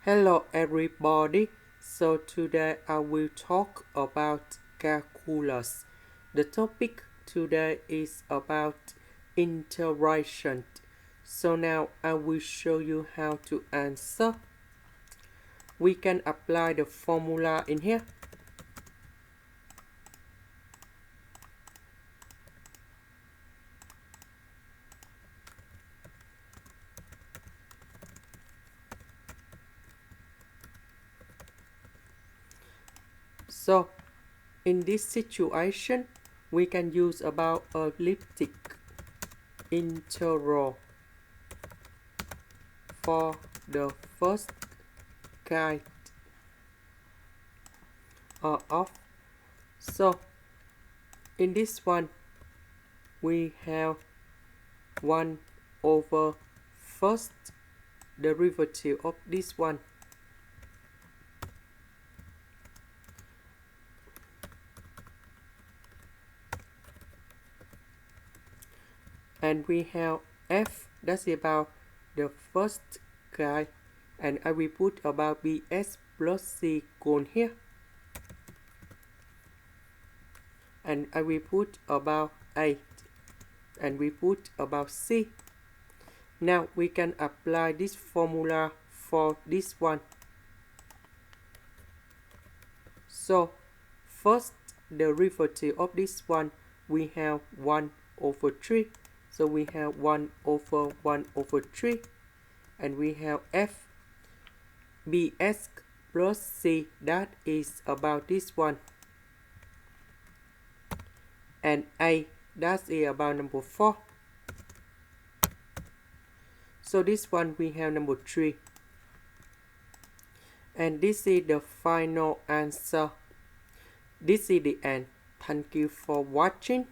Hello everybody. So today I will talk about calculus. The topic today is about integration. So now I will show you how to answer. We can apply the formula in here. So in this situation, we can use about elliptic integral for the first kind of. So in this one, we have 1 over first derivative of this one. And we have f, that's about the first guy, and I will put about bs plus c cone here, and I will put about 8, and we put about c. Now we can apply this formula for this one. So first derivative of this one, we have 1 over 3. So we have 1 over 1 over 3. And we have f bs plus c, that is about this one. And a, that is about number 4. So this one we have number 3. And this is the final answer. This is the end. Thank you for watching.